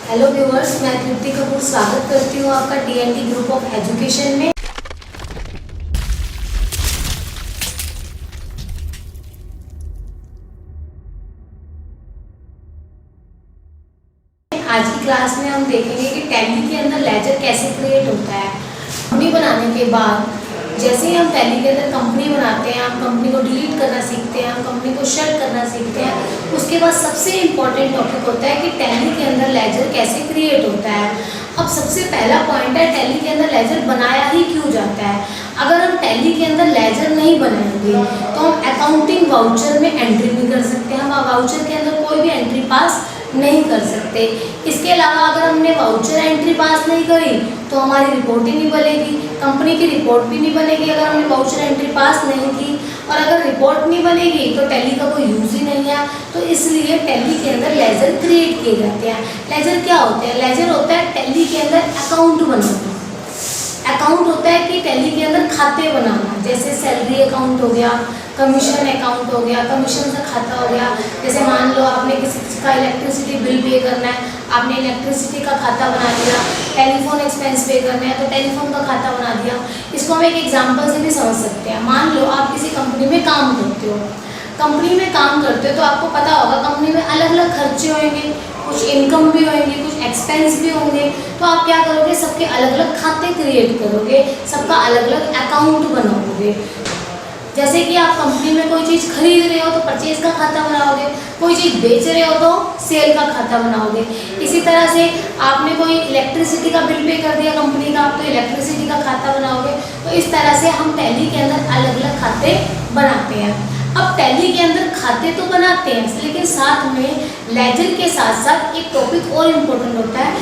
Hello viewers, मैं तृप्ति कपूर स्वागत करती हूँ आपका टीएनटी ग्रुप ऑफ एजुकेशन में। आज की क्लास में हम देखेंगे कि टैली के अंदर लेजर कैसे क्रिएट होता है। कंपनी बनाने के बाद जैसे ही हम टैली के अंदर कंपनी बनाते हैं, हम कंपनी को डिलीट करना सीखते हैं, हम कंपनी को शट करना सीखते हैं। उसके बाद सबसे इम्पॉर्टेंट टॉपिक होता है कि टैली के अंदर लेजर कैसे क्रिएट होता है। अब सबसे पहला पॉइंट है, टैली के अंदर लेजर बनाया ही क्यों जाता है। अगर हम टैली के अंदर लेजर नहीं बनाएंगे तो हम अकाउंटिंग वाउचर में एंट्री नहीं कर सकते, हम वाउचर के अंदर कोई भी एंट्री पास नहीं कर सकते। इसके अलावा अगर हमने वाउचर एंट्री पास नहीं करी तो हमारी रिपोर्ट ही नहीं बनेगी, कंपनी की रिपोर्ट भी नहीं बनेगी अगर हमने वाउचर एंट्री पास नहीं की। और अगर रिपोर्ट नहीं बनेगी तो टैली का कोई यूज़ ही नहीं है। तो इसलिए टैली के अंदर लेजर क्रिएट किए जाते हैं। लेजर क्या होते हैं? लेजर होता है टैली के अंदर अकाउंट बनाना। अकाउंट होता है कि टैली के अंदर खाते बनाना, जैसे सैलरी अकाउंट हो गया, कमीशन अकाउंट हो गया, कमीशन का खाता हो गया। जैसे मान लो आपने किसी का इलेक्ट्रिसिटी बिल पे करना है, आपने इलेक्ट्रिसिटी का खाता बना दिया। टेलीफोन एक्सपेंस पे करना है तो टेलीफोन का खाता बना दिया। इसको हम एक एग्जांपल से भी समझ सकते हैं। मान लो आप किसी कंपनी में काम करते हो, कंपनी में काम करते हो तो आपको पता होगा कंपनी में अलग अलग खर्चे होंगे, कुछ इनकम भी होंगे, कुछ एक्सपेंस भी होंगे। तो आप क्या करोगे, सबके अलग अलग खाते क्रिएट करोगे, सबका अलग अलग अकाउंट बनाओगे। जैसे कि आप कंपनी में कोई चीज़ खरीद रहे हो तो परचेज का खाता बनाओगे, कोई चीज़ बेच रहे हो तो सेल का खाता बनाओगे। इसी तरह से आपने कोई इलेक्ट्रिसिटी का बिल पे कर दिया कंपनी का, तो इलेक्ट्रिसिटी का खाता बनाओगे। तो इस तरह से हम टैली के अंदर अलग अलग खाते बनाते हैं। अब टैली के अंदर खाते तो बनाते हैं, लेकिन साथ में लेजर के साथ साथ एक टॉपिक और इम्पोर्टेंट होता है,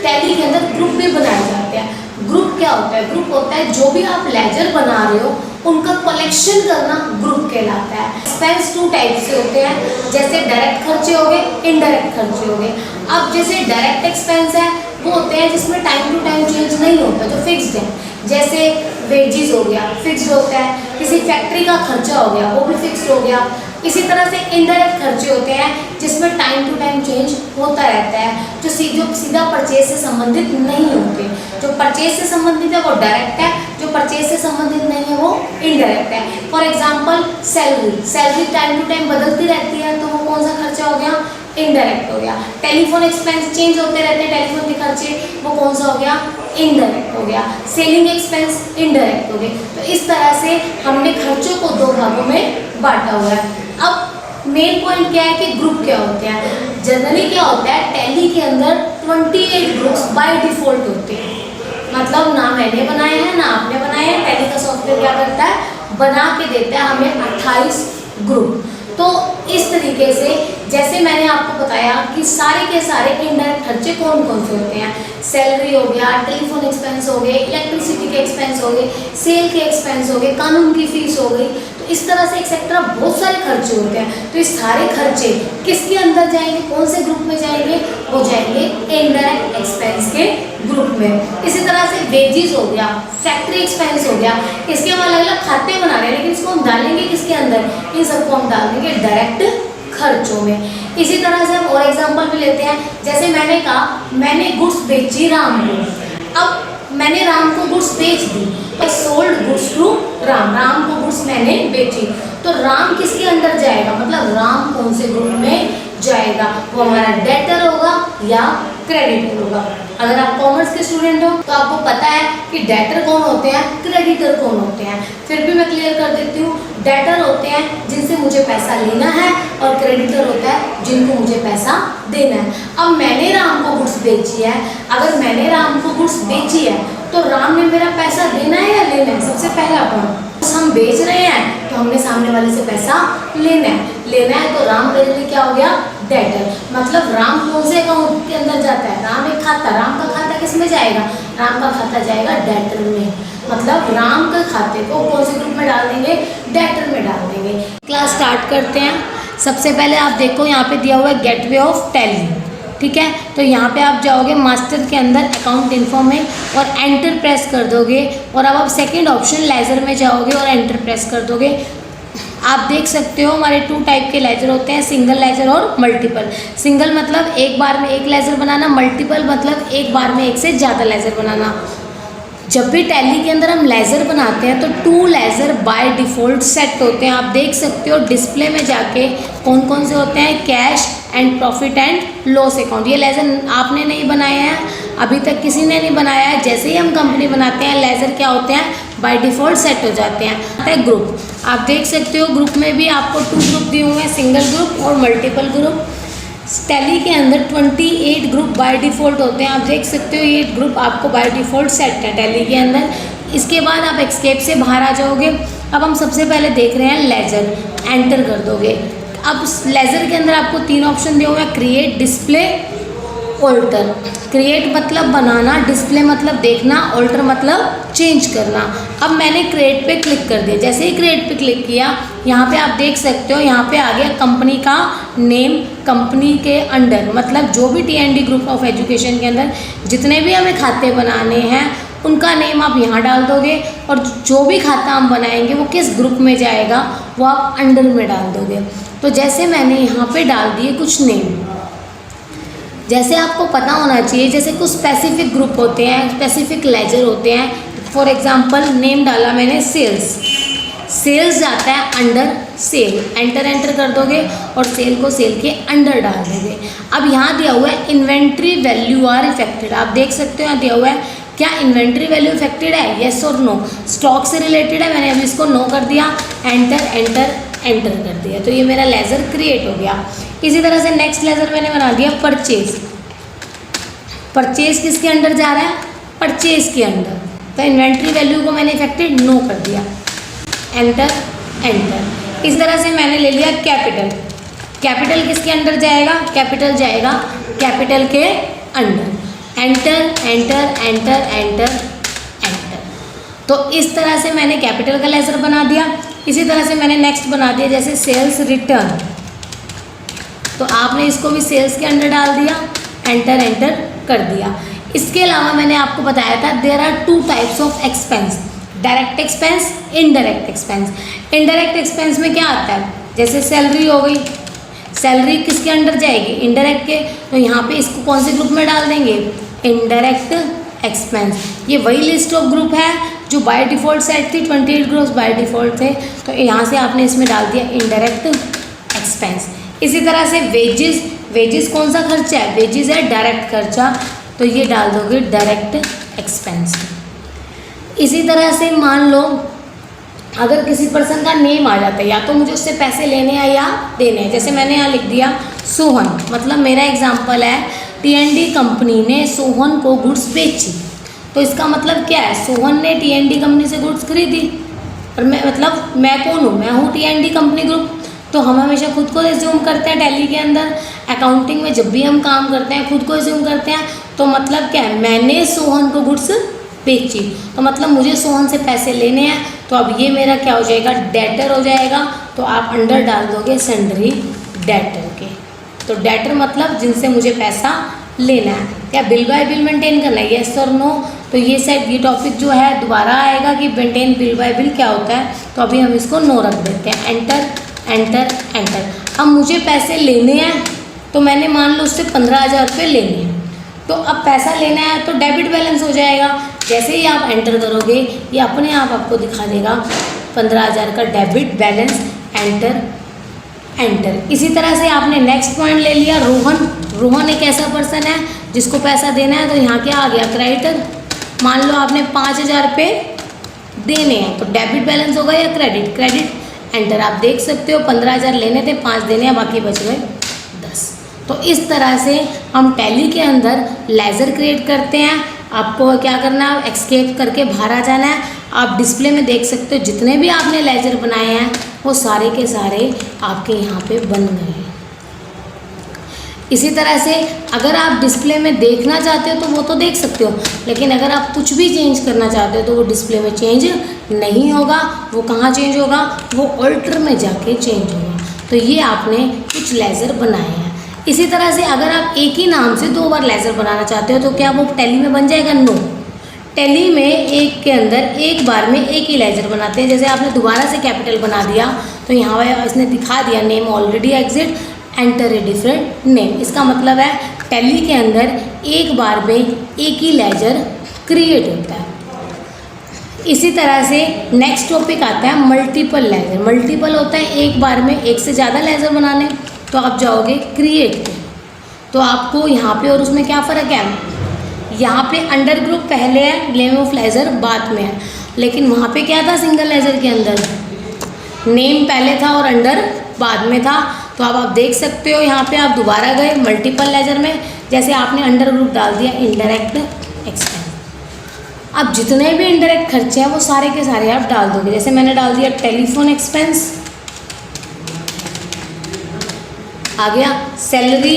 टैली के अंदर ग्रुप भी बनाए जाते हैं। ग्रुप क्या होता है? ग्रुप होता है जो भी आप लेजर बना रहे हो उनका कलेक्शन करना ग्रुप कहलाता है। एक्सपेंस टू टाइप से होते हैं, जैसे डायरेक्ट खर्चे हो गए, इनडायरेक्ट खर्चे हो गए। अब जैसे डायरेक्ट एक्सपेंस है वो होते हैं जिसमें टाइम टू टाइम चेंज नहीं होता, जो फिक्स्ड है, जैसे वेजेस हो गया, फिक्स्ड होता है। किसी फैक्ट्री का खर्चा हो गया वो भी फिक्स्ड हो गया। इसी तरह से इनडायरेक्ट खर्चे होते हैं जिसमें टाइम टू टाइम चेंज होता रहता है, जो सीधा परचेज से संबंधित नहीं होते। जो परचेज से संबंधित है वो डायरेक्ट है, जो परचेज से संबंधित नहीं है वो इनडायरेक्ट है। For example salary time to time बदलती रहती है तो वो कौन सा खर्चा हो गया? इनडायरेक्ट हो गया। टेलीफोन एक्सपेंस चेंज होते रहते हैं, टेलीफोन के खर्चे, वो कौन सा हो गया? इनडायरेक्ट हो गया। सेलिंग एक्सपेंस इनडायरेक्ट हो गए। तो इस तरह से हमने खर्चों को दो भागों में बांटा हुआ है। अब मेन पॉइंट क्या है कि ग्रुप क्या होते हैं। जनरली क्या होता है, टैली के अंदर 28 ग्रुप्स बाय डिफॉल्ट होते हैं। मतलब ना मैंने बनाए हैं ना आपने बनाए हैं, टैली का सॉफ्टवेयर क्या करता है, बना के देता है हमें 28 ग्रुप। तो इस तरीके से जैसे मैंने आपको बताया कि सारे के सारे इनडायरेक्ट खर्चे कौन कौन से होते हैं, सैलरी हो गया, टेलीफोन एक्सपेंस हो गए, इलेक्ट्रिसिटी के एक्सपेंस हो गए, सेल के एक्सपेंस हो गए, कानून की फीस हो गई। तो इस तरह से एक्सेट्रा बहुत सारे खर्चे होते हैं। तो ये सारे खर्चे किसके अंदर जाएंगे, कौन से ग्रुप में जाएंगे? वो जाएंगे इनडायरेक्ट एक्सपेंस के ग्रुप में। इसी तरह से वेजेस हो गया, फैक्ट्री एक्सपेंस हो गया, इसके हम अलग अलग खाते बना रहे हैं, लेकिन इसको हम डालेंगे किसके अंदर? इन सबको हम डाल देंगे डायरेक्ट खर्चों में। इसी तरह से हम और एग्जांपल भी लेते हैं, जैसे मैंने कहा मैंने गुड्स बेची राम को। अब मैंने राम को गुड्स बेच दी, I sold goods to Ram, Ram को गुड्स मैंने बेची। तो राम किसके अंदर जाएगा, मतलब राम कौन से ग्रुप में जाएगा? वो हमारा डेटर होगा या क्रेडिटर होगा। अगर आप कॉमर्स के स्टूडेंट हो तो आपको पता है कि डेटर कौन होते हैं, क्रेडिटर कौन होते हैं। फिर भी मैं क्लियर कर देती हूँ, डेटर होते हैं जिनसे मुझे पैसा लेना है और क्रेडिटर होता है जिनको मुझे पैसा देना है। अब मैंने राम को गुड्स बेची है, अगर मैंने राम को गुड्स बेची है तो राम ने मेरा पैसा देना है या लेना है? सबसे पहला पॉइंट, हम बेच रहे हैं तो हमने सामने वाले से पैसा लेना है तो राम मेरे लिए क्या हो गया? डेटर। मतलब राम कौन से अकाउंट के अंदर जाता है? राम एक खाता, राम का खाता किस में जाएगा? राम का खाता जाएगा डेटर में। मतलब राम के खाते को कौन से ग्रुप में डाल देंगे? डेटर में डाल देंगे। क्लास स्टार्ट करते हैं। सबसे पहले आप देखो यहाँ पे दिया हुआ है गेटवे ऑफ टैली, ठीक है। तो यहाँ पे आप जाओगे मास्टर के अंदर अकाउंट इन्फो में और एंटर प्रेस कर दोगे, और अब आप सेकंड ऑप्शन लेजर में जाओगे और एंटर प्रेस कर दोगे। आप देख सकते हो हमारे 2 टाइप के लेजर होते हैं, सिंगल लेजर और मल्टीपल। सिंगल मतलब एक बार में एक लेजर बनाना, मल्टीपल मतलब एक बार में एक से ज़्यादा लेजर बनाना। जब भी टैली के अंदर हम लेजर बनाते हैं तो 2 लेजर बाय डिफ़ॉल्ट सेट होते हैं। आप देख सकते हो डिस्प्ले में जाके कौन कौन से होते हैं, cash and profit and loss account. ये लेजर आपने नहीं बनाया है, अभी तक किसी ने नहीं बनाया है। जैसे ही हम कंपनी बनाते हैं लेजर क्या होते हैं, बाय डिफ़ॉल्ट सेट हो जाते हैं। ग्रुप आप देख सकते हो, ग्रुप में भी आपको 2 ग्रुप दिए हुए हैं, सिंगल ग्रुप और मल्टीपल ग्रुप। टैली के अंदर 28 ग्रुप बाय डिफ़ॉल्ट होते हैं। आप देख सकते हो ये ग्रुप आपको बाय डिफ़ॉल्ट सेट है टैली के अंदर। इसके बाद आप एक्सकेप से बाहर आ जाओगे। अब हम सबसे पहले देख रहे हैं लेजर, एंटर कर दोगे। अब लेजर के अंदर आपको 3 ऑप्शन दिए हुए हैं, क्रिएट, डिस्प्ले, ऑल्टर। क्रिएट मतलब बनाना, डिस्प्ले मतलब देखना, ऑल्टर मतलब चेंज करना। अब मैंने क्रिएट पे क्लिक कर दिया। जैसे ही क्रिएट पे क्लिक किया, यहाँ पे आप देख सकते हो यहाँ पे आ गया कंपनी का नेम। कंपनी के अंडर मतलब जो भी TND ग्रुप ऑफ एजुकेशन के अंदर जितने भी हमें खाते बनाने हैं उनका नेम आप यहाँ डाल दोगे, और जो भी खाता हम बनाएंगे वो किस ग्रुप में जाएगा वो आप अंडर में डाल दोगे। तो जैसे मैंने यहाँ पे डाल दिए कुछ नेम, जैसे आपको पता होना चाहिए, जैसे कुछ स्पेसिफिक ग्रुप होते हैं, स्पेसिफिक लेजर होते हैं। फॉर एग्जांपल नेम डाला मैंने सेल्स, सेल्स जाता है अंडर सेल। एंटर कर दोगे और सेल को सेल के अंडर डाल दोगे। अब यहाँ दिया हुआ है इन्वेंट्री वैल्यू आर इफेक्टेड। आप देख सकते हो यहाँ दिया हुआ है, क्या इन्वेंट्री वैल्यू इफेक्टेड है, येस और नो। स्टॉक से रिलेटेड है, मैंने अभी इसको नो कर दिया। एंटर कर दिया, तो ये मेरा लेजर क्रिएट हो गया। इसी तरह से नेक्स्ट लेजर मैंने बना दिया परचेज। परचेज किसके अंडर जा रहा है, परचेज के अंडर। तो इन्वेंट्री वैल्यू को मैंने इफेक्टेड नो कर दिया। एंटर। इस तरह से मैंने ले लिया कैपिटल। कैपिटल किसके अंडर जाएगा, कैपिटल जाएगा कैपिटल के अंडर। एंटर। तो इस तरह से मैंने कैपिटल का लेजर बना दिया। इसी तरह से मैंने नेक्स्ट बना दिया जैसे सेल्स रिटर्न, तो आपने इसको भी सेल्स के अंडर डाल दिया। एंटर कर दिया। इसके अलावा मैंने आपको बताया था there are 2 types of expense, direct expense, indirect expense. Indirect expense में क्या आता है, जैसे सैलरी हो गई, सैलरी किसके अंडर जाएगी, इनडायरेक्ट के। तो यहाँ पे इसको कौन से ग्रुप में डाल देंगे, इनडायरेक्ट एक्सपेंस। ये वही लिस्ट ऑफ ग्रुप है जो बाय डिफ़ॉल्ट सेट थी, 28 ग्रुप्स बाय डिफ़ॉल्ट थे। तो यहाँ से आपने इसमें डाल दिया इनडायरेक्ट एक्सपेंस। इसी तरह से वेजेस, वेजेस कौन सा खर्चा है, वेजेस है डायरेक्ट खर्चा, तो ये डाल दोगे डायरेक्ट एक्सपेंस। इसी तरह से मान लो अगर किसी पर्सन का नेम आ जाता है, या तो मुझे उससे पैसे लेने हैं या देने हैं। जैसे मैंने यहाँ लिख दिया सोहन, मतलब मेरा एग्जांपल है TND कंपनी ने सोहन को गुड्स बेची। तो इसका मतलब क्या है, सोहन ने TND कंपनी से गुड्स खरीदी, और मैं कौन हूँ, मैं हूँ TND कंपनी ग्रुप। तो हम हमेशा खुद को एज्यूम करते हैं टैली के अंदर, अकाउंटिंग में जब भी हम काम करते हैं खुद को एज्यूम करते हैं। तो मतलब क्या है, मैंने सोहन को गुड्स बेची, तो मतलब मुझे सोहन से पैसे लेने हैं। तो अब ये मेरा क्या हो जाएगा, डेटर हो जाएगा। तो आप अंडर डाल दोगे सन्ड्री डेटर के। तो डेटर मतलब जिनसे मुझे पैसा लेना है। क्या बिल बाय बिल मेंटेन करना है, येस और नो। तो ये सेट, ये टॉपिक जो है दोबारा आएगा कि मेंटेन बिल बाय बिल क्या होता है। तो अभी हम इसको नो रख देते हैं। एंटर। अब मुझे पैसे लेने हैं, तो मैंने मान लो उससे 15,000 रुपये लेने हैं। तो अब पैसा लेना है तो डेबिट बैलेंस हो जाएगा। जैसे ही आप एंटर करोगे ये अपने आप आपको दिखा देगा 15,000 का डेबिट बैलेंस। एंटर। इसी तरह से आपने नेक्स्ट पॉइंट ले लिया रोहन एक ऐसा पर्सन है जिसको पैसा देना है। तो यहाँ क्या आ गया, क्रेडिटर। मान लो आपने 5,000 रुपये देने हैं, तो डेबिट बैलेंस होगा या क्रेडिट। एंटर। आप देख सकते हो 15,000 लेने थे, 5 देने हैं, बाकी बच गए 10। तो इस तरह से हम टैली के अंदर लेजर क्रिएट करते हैं। आपको क्या करना है, एक्सकेप करके बाहर आ जाना है। आप डिस्प्ले में देख सकते हो जितने भी आपने लेजर बनाए हैं वो सारे के सारे आपके यहाँ पे बन गए हैं। इसी तरह से अगर आप डिस्प्ले में देखना चाहते हो तो वो तो देख सकते हो, लेकिन अगर आप कुछ भी चेंज करना चाहते हो तो वो डिस्प्ले में चेंज नहीं होगा। वो कहाँ चेंज होगा, वो ऑल्टर में जाके चेंज होगा। तो ये आपने कुछ लेजर बनाए हैं। इसी तरह से अगर आप एक ही नाम से 2 बार लेजर बनाना चाहते हो तो क्या वो टैली में बन जाएगा, नो। टैली में एक के अंदर एक बार में एक ही लेजर बनाते हैं। जैसे आपने दोबारा से कैपिटल बना दिया तो यहाँ पर इसने दिखा दिया name already exit, enter a different name. इसका मतलब है टैली के अंदर एक बार में एक ही लेजर क्रिएट होता है। इसी तरह से नेक्स्ट टॉपिक आता है मल्टीपल लेजर। मल्टीपल होता है एक बार में एक से ज़्यादा लेजर बनाने, तो आप जाओगे क्रिएट पे। तो आपको यहाँ पे और उसमें क्या फ़र्क है, यहाँ पे अंडर ग्रुप पहले है, नेम ऑफ लेजर बाद में है, लेकिन वहाँ पे क्या था सिंगल लेजर के अंदर नेम पहले था और अंडर बाद में था। तो अब आप देख सकते हो यहाँ पे आप दोबारा गए मल्टीपल लेजर में, जैसे आपने अंडर ग्रुप डाल दिया इनडायरेक्ट एक्सपेंस। अब जितने भी इनडायरेक्ट खर्चे हैं वो सारे के सारे आप डाल दोगे। जैसे मैंने डाल दिया टेलीफोन एक्सपेंस, आ गया सैलरी।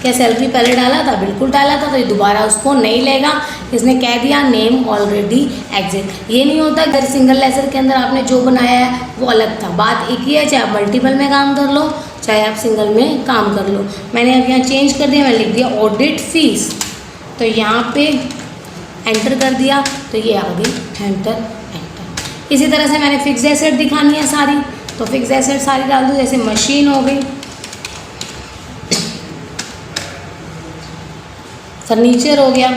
क्या सैलरी पहले डाला था, बिल्कुल डाला था, तो ये दोबारा उसको नहीं लेगा। इसने कह दिया नेम ऑलरेडी एग्जिट। ये नहीं होता अगर सिंगल लेजर के अंदर आपने जो बनाया है वो अलग था, बात एक ही है, चाहे आप मल्टीपल में काम कर लो चाहे आप सिंगल में काम कर लो। मैंने अब यहाँ चेंज कर दिया, मैंने लिख दिया ऑडिट फीस, तो यहाँ पे एंटर कर दिया तो ये आ गई एंटर। इसी तरह से मैंने फिक्स एसेट दिखानी है सारी, तो फिक्स एसेट सारी डाल दूँ। जैसे मशीन हो गई, फर्नीचर हो गया,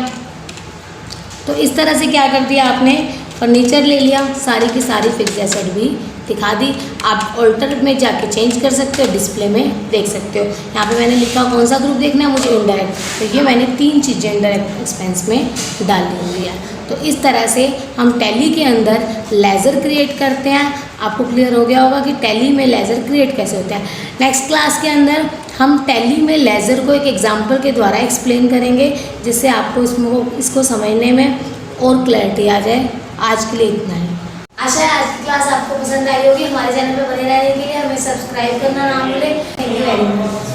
तो इस तरह से क्या कर दिया आपने, फर्नीचर ले लिया, सारी की सारी फिक्स एसेट भी दिखा दी। आप ऑल्टर में जाके चेंज कर सकते हो, डिस्प्ले में देख सकते हो। यहाँ पे मैंने लिखा कौन सा ग्रुप देखना है मुझे, इनडायरेक्ट, तो ये मैंने 3 चीज़ें इनडायरेक्ट एक्सपेंस में डाली हुई है। तो इस तरह से हम टैली के अंदर लेजर क्रिएट करते हैं। आपको क्लियर हो गया होगा कि टैली में लेजर क्रिएट कैसे होता है। नेक्स्ट क्लास के अंदर हम टैली में लेजर को एक एग्जाम्पल के द्वारा एक्सप्लेन करेंगे, जिससे आपको इसको समझने में और क्लैरिटी आ जाए। आज के लिए इतना है। आशा है आज की क्लास आपको पसंद आई होगी। हमारे चैनल पर बने रहने के लिए हमें सब्सक्राइब करना ना भूलें। Thank you very much.